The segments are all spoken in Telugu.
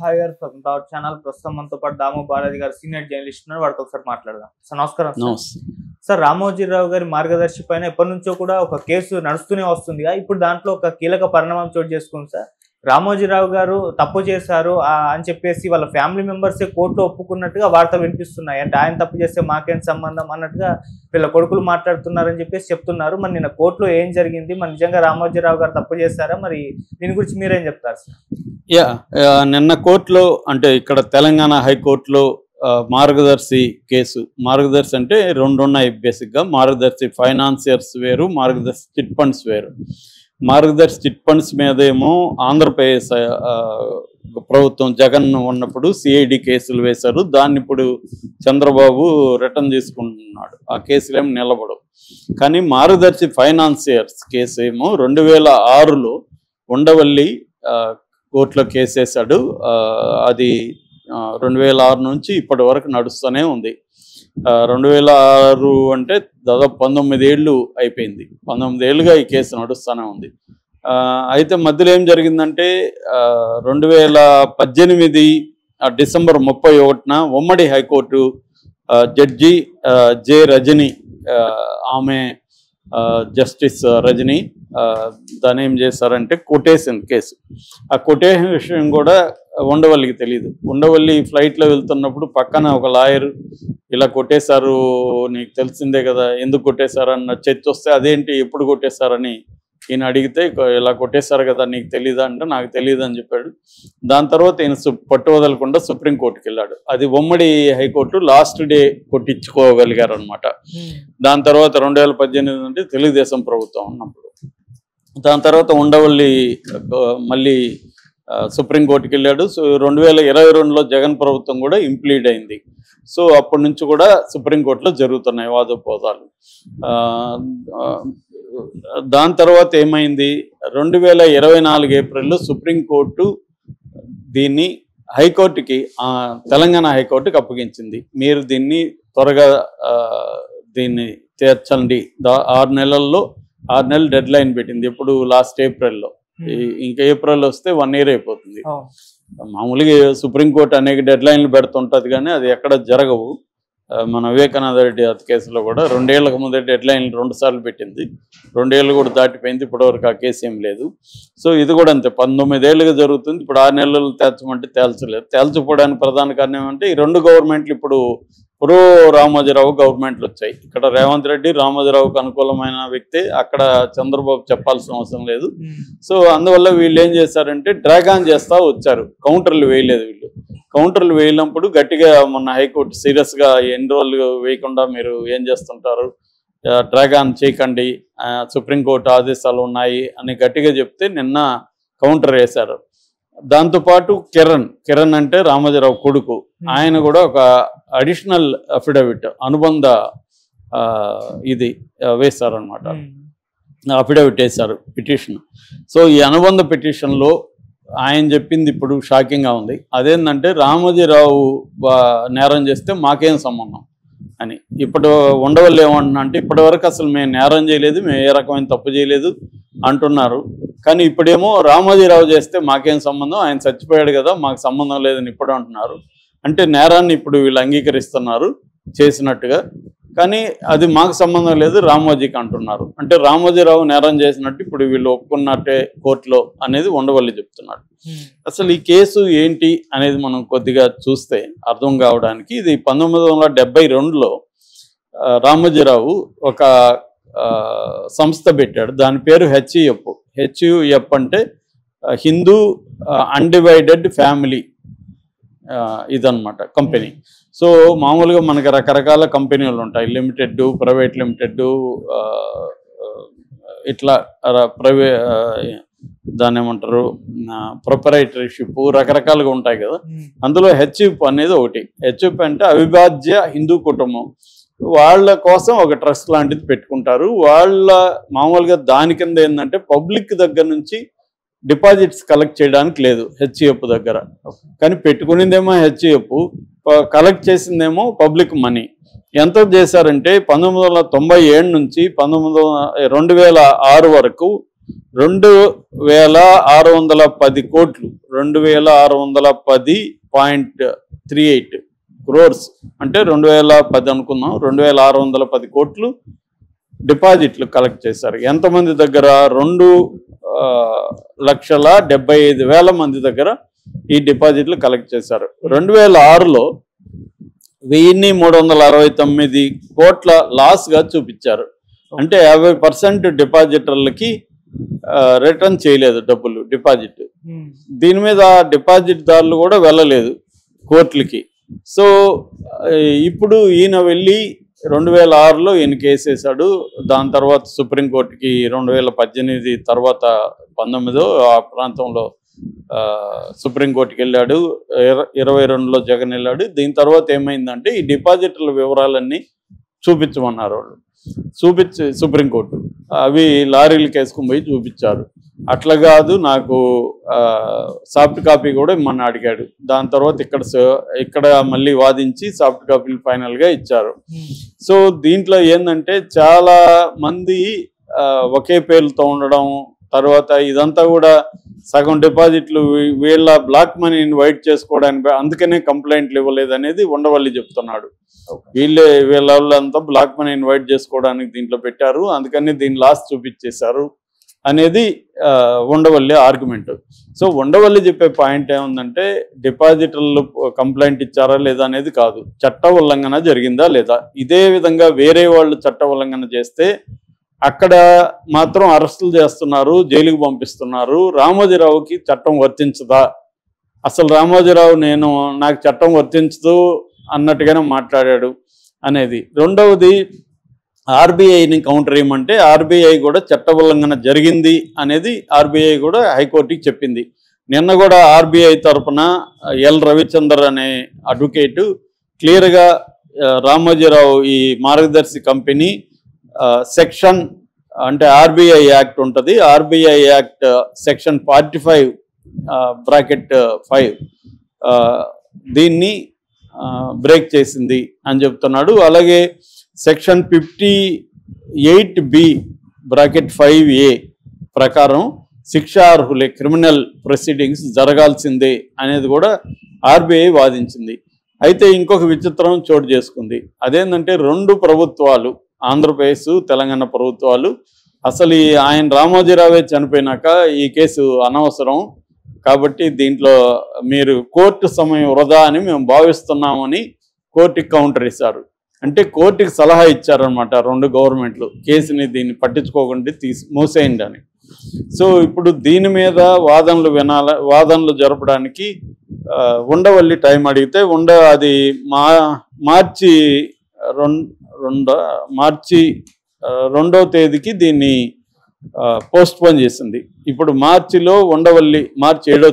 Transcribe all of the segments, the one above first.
హాయ్ గారు, ఫ్రమ్ టాప్ ఛానల్. ప్రస్తుతం మనతో పాటు దాము బాలాజీ గారు సీనియర్ జర్నలిస్ట్ ఉన్నారు. వాడితో ఒకసారి మాట్లాడదాం. సార్ నమస్కారం. సార్, రామోజీరావు గారి మార్గదర్శి పైన ఎప్పటి నుంచో కూడా ఒక కేసు నడుస్తూనే వస్తుంది. ఇప్పుడు దాంట్లో ఒక కీలక పరిణామం చోటు చేసుకుంది సార్. రామోజీరావు గారు తప్పు చేశారు అని చెప్పేసి వాళ్ళ ఫ్యామిలీ మెంబర్సే కోర్టులో ఒప్పుకున్నట్టుగా వార్తలు వినిపిస్తున్నాయి. అంటే ఆయన తప్పు చేస్తే మాకేం సంబంధం అన్నట్టుగా వీళ్ళ కొడుకులు మాట్లాడుతున్నారని చెప్పేసి చెప్తున్నారు. మరి నిన్న కోర్టులో ఏం జరిగింది? మరి నిజంగా రామోజీరావు గారు తప్పు చేశారా? మరి దీని గురించి మీరేం చెప్తారు సార్? నిన్న కోర్టులో, అంటే ఇక్కడ తెలంగాణ హైకోర్టులో మార్గదర్శి కేసు. మార్గదర్శి అంటే రెండు ఉన్నాయి బేసిక్గా. మార్గదర్శి ఫైనాన్సియర్స్ వేరు, మార్గదర్శి చిట్ ఫండ్స్ వేరు. మార్గదర్శి చిట్ ఫండ్స్ మీద ఏమో ఆంధ్రప్రదేశ్ ప్రభుత్వం జగన్ ఉన్నప్పుడు సిఐడి కేసులు వేశారు. దాన్ని ఇప్పుడు చంద్రబాబు రిటర్న్ తీసుకుంటున్నాడు. ఆ కేసులు ఏమో నిలబడవు. కానీ మార్గదర్శి ఫైనాన్సియర్స్ కేసు ఏమో 2006లో ఉండవల్లి కోర్టులో కేసు వేశాడు. అది 2006 నుంచి ఇప్పటి వరకు నడుస్తూనే ఉంది. 2006 అంటే దాదాపు 19 ఏళ్ళు అయిపోయింది. 19 ఏళ్ళుగా ఈ కేసు నడుస్తూనే ఉంది. అయితే మధ్యలో ఏం జరిగిందంటే 2018 డిసెంబర్ 31న ఉమ్మడి హైకోర్టు జడ్జి జె రజని, ఆమె జస్టిస్ రజని, దాని ఏం చేశారంటే కొట్టేసింది కేసు. ఆ కొటేషన్ విషయం కూడా ఉండవల్లికి తెలియదు. ఉండవల్లి ఫ్లైట్లో వెళ్తున్నప్పుడు పక్కన ఒక లాయర్ ఇలా కొట్టేశారు, నీకు తెలిసిందే కదా, ఎందుకు కొట్టేశారు అన్న చర్చ వస్తే, అదేంటి ఎప్పుడు కొట్టేశారని ఈయన అడిగితే, ఇలా కొట్టేశారు కదా నీకు తెలీదా అంటే, నాకు తెలియదు అని చెప్పాడు. దాని తర్వాత ఈయన పట్టు వదలకుండా సుప్రీంకోర్టుకి వెళ్ళాడు. అది ఉమ్మడి హైకోర్టు లాస్ట్ డే కొట్టించుకోగలిగారు అనమాట. దాని తర్వాత 2018 అంటే తెలుగుదేశం ప్రభుత్వం ఉన్నప్పుడు. దాని తర్వాత ఉండవల్లి మళ్ళీ సుప్రీంకోర్టుకి వెళ్ళాడు. సో 2022లో జగన్ ప్రభుత్వం కూడా ఇంప్లీడ్ అయింది. సో అప్పటి నుంచి కూడా సుప్రీంకోర్టులో జరుగుతున్నాయి వాదోపవాదాలు. దాని తర్వాత ఏమైంది, 2024 ఏప్రిల్లో సుప్రీంకోర్టు దీన్ని హైకోర్టుకి, తెలంగాణ హైకోర్టుకి అప్పగించింది. మీరు దీన్ని త్వరగా దీన్ని తీర్చండి. 6 నెలల్లో 6 నెలలు డెడ్ లైన్ పెట్టింది. ఇప్పుడు లాస్ట్ ఏప్రిల్లో. ఇంకా ఏప్రిల్ వస్తే 1 ఇయర్ అయిపోతుంది. మామూలుగా సుప్రీంకోర్టు అనేక డెడ్ లైన్లు పెడుతుంటుంది, కానీ అది ఎక్కడ జరగవు. మన వివేకానంద రెడ్డి కేసులో కూడా 2 ఏళ్లకు ముందే డెడ్ లైన్లు 2 సార్లు పెట్టింది. 2 ఏళ్ళు కూడా దాటిపోయింది. ఇప్పటివరకు ఆ కేసు ఏం లేదు. సో ఇది కూడా అంతే, 19 ఏళ్ళుగా జరుగుతుంది. ఇప్పుడు 6 నెలలు తేల్చమంటే తేల్చలేదు. తేల్చిపోవడానికి ప్రధాన కారణం ఏమంటే, ఈ 2 గవర్నమెంట్లు ఇప్పుడు ప్రో రామోజీరావు గవర్నమెంట్లు వచ్చాయి. ఇక్కడ రేవంత్ రెడ్డి రామోజీరావుకు అనుకూలమైన వ్యక్తి, అక్కడ చంద్రబాబు చెప్పాల్సిన అవసరం లేదు. సో అందువల్ల వీళ్ళు ఏం చేశారంటే డ్రాగ్ ఆన్ చేస్తూ వచ్చారు. కౌంటర్లు వేయలేదు వీళ్ళు. కౌంటర్లు వేయనప్పుడు గట్టిగా మొన్న హైకోర్టు సీరియస్గా ఎన్ని రోజులు వేయకుండా మీరు ఏం చేస్తుంటారు, డ్రాగ్ ఆన్ చేయకండి, సుప్రీంకోర్టు ఆదేశాలు ఉన్నాయి అని గట్టిగా చెప్తే నిన్న కౌంటర్ వేశారు. దాంతోపాటు కిరణ్ అంటే రామోజీరావు కొడుకు, ఆయన కూడా ఒక అడిషనల్ అఫిడవిట్, అనుబంధ ఇది వేశారనమాట. అఫిడవిట్ వేశారు, పిటిషన్. సో ఈ అనుబంధ పిటిషన్లో ఆయన చెప్పింది ఇప్పుడు షాకింగ్గా ఉంది. అదేంటంటే రామోజీరావు నేరం చేస్తే మాకేం సంబంధం అని. ఇప్పుడు ఉండవల్లి ఏమంటున్నా అంటే, ఇప్పటివరకు అసలు మేము నేరం చేయలేదు, మేము ఏ రకమైన తప్పు చేయలేదు అంటున్నారు. కానీ ఇప్పుడేమో రామోజీరావు చేస్తే మాకేం సంబంధం, ఆయన చచ్చిపోయాడు కదా మాకు సంబంధం లేదని ఇప్పుడు అంటున్నారు. అంటే నేరాన్ని ఇప్పుడు వీళ్ళు అంగీకరిస్తున్నారు చేసినట్టుగా, కానీ అది మాకు సంబంధం లేదు రామోజీకి అంటున్నారు. అంటే రామోజీరావు నేరం చేసినట్టు ఇప్పుడు వీళ్ళు ఒప్పుకున్నట్టే కోర్టులో అనేది ఉండవల్లి చెప్తున్నాడు. అసలు ఈ కేసు ఏంటి అనేది మనం కొద్దిగా చూస్తే అర్థం కావడానికి, ఇది 1972లో రామోజీరావు ఒక సంస్థ పెట్టాడు. దాని పేరు హెచ్యుఎఫ్. హెచ్యుఎఫ్ అంటే హిందూ అన్డివైడెడ్ ఫ్యామిలీ ఇదన్నమాట కంపెనీ. సో మామూలుగా మనకి రకరకాల కంపెనీలు ఉంటాయి, లిమిటెడ్, ప్రైవేట్ లిమిటెడ్, ఇట్లా దాన్ని ఏమంటారు, ప్రొపరైటర్షిప్, రకరకాలుగా ఉంటాయి కదా. అందులో హెచ్యుఎఫ్ అనేది ఒకటి. హెచ్యుఎఫ్ అంటే అవిభాజ్య హిందూ కుటుంబం. వాళ్ళ కోసం ఒక ట్రస్ట్ లాంటిది పెట్టుకుంటారు. వాళ్ళ మామూలుగా దాని కింద ఏంటంటే పబ్లిక్ దగ్గర నుంచి డిపాజిట్స్ కలెక్ట్ చేయడానికి లేదు హెచ్యుఎఫ్ దగ్గర. కానీ పెట్టుకునేదేమో హెచ్యుఎఫ్, కలెక్ట్ చేసిందేమో పబ్లిక్ మనీ. ఎంత చేశారంటే 1997 నుంచి 2006 వరకు 2,610 కోట్లు, 2,610.38 crores, అంటే 2010 అనుకుందాం, 2,610 కోట్లు డిపాజిట్లు కలెక్ట్ చేశారు. ఎంతమంది దగ్గర? 2,75,000 మంది దగ్గర ఈ డిపాజిట్లు కలెక్ట్ చేశారు. 2006లో 1,369 కోట్ల లాస్గా చూపించారు. అంటే 50% డిపాజిటర్లకి రిటర్న్ చేయలేదు డబ్బులు, డిపాజిట్. దీని మీద డిపాజిట్ దారులు కూడా వెళ్ళలేదు కోర్టులకి. సో ఇప్పుడు ఈయన వెళ్ళి 2006లో ఈయన కేసు వేశాడు. దాని తర్వాత సుప్రీంకోర్టుకి 2018 తర్వాత 19 ఆ ప్రాంతంలో సుప్రీంకోర్టుకి వెళ్ళాడు. 22లో జగన్ వెళ్ళాడు. దీని తర్వాత ఏమైందంటే ఈ డిపాజిటర్ల వివరాలన్నీ చూపించమన్నారు వాళ్ళు. సుప్రీంకోర్టు అవి లారీలు కేసుకుని పోయి చూపించారు. అట్లా కాదు, నాకు సాఫ్ట్ కాపీ కూడా ఇమ్మని అడిగాడు. దాని తర్వాత ఇక్కడ మళ్ళీ వాదించి సాఫ్ట్ కాపీలు ఫైనల్గా ఇచ్చారు. సో దీంట్లో ఏంటంటే చాలా మంది ఒకే పేర్లతో ఉండడం, తర్వాత ఇదంతా కూడా సగం డిపాజిట్లు వీళ్ళ బ్లాక్ మనీని వైట్ చేసుకోవడానికి, అందుకనే కంప్లైంట్లు ఇవ్వలేదు అనేది ఉండవల్లి చెప్తున్నాడు. వీళ్ళంతా బ్లాక్ మనీని వైట్ చేసుకోవడానికి దీంట్లో పెట్టారు, అందుకని దీని లాస్ చూపించేశారు అనేది ఉండవల్లి ఆర్గ్యుమెంట్. సో ఉండవల్లి చెప్పే పాయింట్ ఏముందంటే డిపాజిటర్లు కంప్లైంట్ ఇచ్చారా లేదా అనేది కాదు, చట్ట ఉల్లంఘన జరిగిందా లేదా. ఇదే విధంగా వేరే వాళ్ళు చట్ట ఉల్లంఘన చేస్తే అక్కడ మాత్రం అరెస్టులు చేస్తున్నారు, జైలుకి పంపిస్తున్నారు. రామోజీరావుకి చట్టం వర్తించదా? అసలు రామోజీరావు నాకు చట్టం వర్తించదు అన్నట్టుగానే మాట్లాడాడు అనేది. రెండవది ఆర్బీఐని కౌంటర్ ఏమంటే ఆర్బీఐ కూడా చట్ట ఉల్లంఘన జరిగింది అనేది ఆర్బీఐ కూడా హైకోర్టుకి చెప్పింది. నిన్న కూడా ఆర్బీఐ తరఫున ఎల్ రవిచందర్ అనే అడ్వకేటు క్లియర్గా రామోజీరావు ఈ మార్గదర్శి కంపెనీ సెక్షన్, అంటే ఆర్బీఐ యాక్ట్ ఉంటుంది, ఆర్బీఐ యాక్ట్ సెక్షన్ 45(5) దీన్ని బ్రేక్ చేసింది అని చెప్తున్నాడు. అలాగే సెక్షన్ 58(b)(5)(a) ప్రకారం శిక్షార్హులే క్రిమినల్ ప్రొసీడింగ్స్ జరగాల్సిందే అనేది కూడా ఆర్బీఐ వాదించింది. అయితే ఇంకొక విచిత్రం చోటు చేసుకుంది. అదేంటంటే రెండు ప్రభుత్వాలు, ఆంధ్రప్రదేశ్ తెలంగాణ ప్రభుత్వాలు, అసలు ఆయన రామోజీరావే చనిపోయినాక ఈ కేసు అనవసరం కాబట్టి దీంట్లో మీరు కోర్టు సమయం వృధా అని మేము భావిస్తున్నామని కోర్టుకి కౌంటర్ ఇచ్చారు. అంటే కోర్టుకి సలహా ఇచ్చారనమాట రెండు గవర్నమెంట్లు, కేసుని దీన్ని పట్టించుకోకుండా మూసేయండి అని. సో ఇప్పుడు దీని మీద వాదనలు జరపడానికి ఉండవల్లి టైం అడిగితే అది మార్చి 2వ తేదీకి దీన్ని పోస్ట్పోన్ చేసింది. ఇప్పుడు మార్చిలో ఉండవల్లి మార్చి 7వ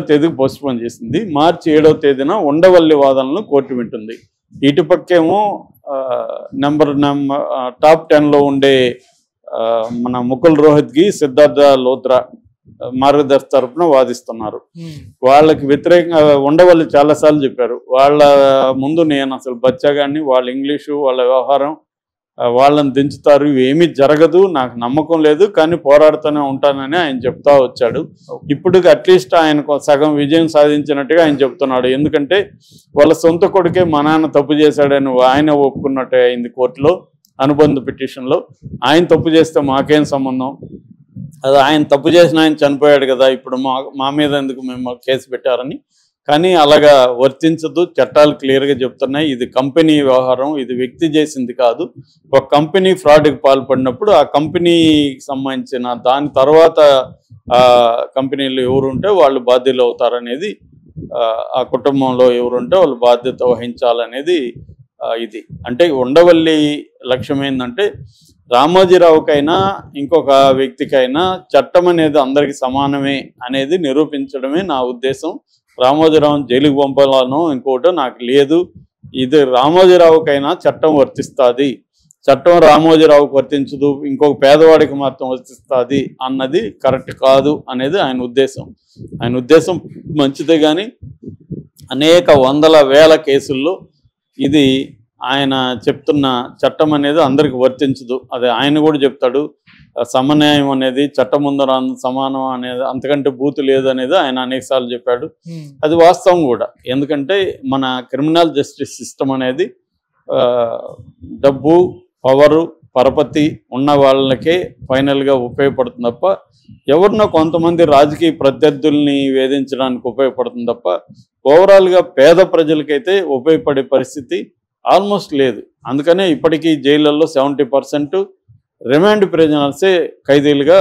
తేదీకి పోస్ట్పోన్ చేసింది. మార్చి 7వ తేదీన ఉండవల్లి వాదనలు కోర్టు వింటుంది. ఇటుపక్కేమో టాప్ 10లో ఉండే మన ముకుల్ రోహిత్కి సిద్ధార్థ లోత్రా మార్గదర్శి తరఫున వాదిస్తున్నారు. వాళ్ళకి వ్యతిరేకంగా ఉండవల్లి చాలాసార్లు చెప్పారు, వాళ్ళ ముందు నేను అసలు బచ్చాగాన్ని, వాళ్ళ ఇంగ్లీషు, వాళ్ళ వ్యవహారం, వాళ్ళని దించుతారు, ఇవేమీ జరగదు, నాకు నమ్మకం లేదు, కానీ పోరాడుతూనే ఉంటానని ఆయన చెప్తా వచ్చాడు. ఇప్పుడు అట్లీస్ట్ ఆయనకు సగం విజయం సాధించినట్టుగా ఆయన చెప్తున్నాడు. ఎందుకంటే వాళ్ళ సొంత కొడుకే మా నాన్న తప్పు చేశాడని ఆయన ఒప్పుకున్నట్టే అయింది కోర్టులో అనుబంధ పిటిషన్లో. ఆయన తప్పు చేస్తే మాకేం సంబంధం, అది ఆయన తప్పు చేసిన ఆయన చనిపోయాడు కదా, ఇప్పుడు మా మీద ఎందుకు మేము కేసు పెట్టారని. కానీ అలాగా వర్తించదు, చట్టాలు క్లియర్గా చెప్తున్నాయి. ఇది కంపెనీ వ్యవహారం, ఇది వ్యక్తి చేసింది కాదు. ఒక కంపెనీ ఫ్రాడ్కి పాల్పడినప్పుడు ఆ కంపెనీకి సంబంధించిన దాని తర్వాత కంపెనీలు ఎవరుంటే వాళ్ళు బాధ్యులు అవుతారనేది, ఆ కుటుంబంలో ఎవరుంటే వాళ్ళు బాధ్యత వహించాలనేది ఇది. అంటే ఉండవల్లి లక్ష్యం ఏంటంటే రామోజీరావుకైనా ఇంకొక వ్యక్తికైనా చట్టం అనేది అందరికీ సమానమే అనేది నిరూపించడమే నా ఉద్దేశం. రామోజీరావుని జైలుకి పంపాలనో ఇంకోటో నాకు లేదు. ఇది రామోజీరావుకైనా చట్టం వర్తిస్తుంది, చట్టం రామోజీరావుకి వర్తించదు, ఇంకొక పేదవాడికి మాత్రం వర్తిస్తుంది అన్నది కరెక్ట్ కాదు అనేది ఆయన ఉద్దేశం. ఆయన ఉద్దేశం మంచిదే, కానీ అనేక వందల వేల కేసుల్లో ఇది ఆయన చెప్తున్న చట్టం అనేది అందరికి వర్తించదు. అదే ఆయన కూడా చెప్తాడు. సమన్యాయం అనేది చట్టం ముందర సమానం అనేది అంతకంటే బూతు లేదు అనేది ఆయన అనేకసార్లు చెప్పాడు. అది వాస్తవం కూడా. ఎందుకంటే మన క్రిమినల్ జస్టిస్ సిస్టమ్ అనేది డబ్బు, పవరు, పరపతి ఉన్న వాళ్ళకే ఫైనల్గా ఉపయోగపడుతుంది తప్ప ఎవరినో కొంతమంది రాజకీయ ప్రత్యర్థుల్ని వేధించడానికి ఉపయోగపడుతుంది తప్ప ఓవరాల్గా పేద ప్రజలకైతే ఉపయోగపడే పరిస్థితి ఆల్మోస్ట్ లేదు. అందుకనే ఇప్పటికీ జైళ్ళల్లో 70% రిమాండ్ ప్రిజనర్సే ఖైదీలుగా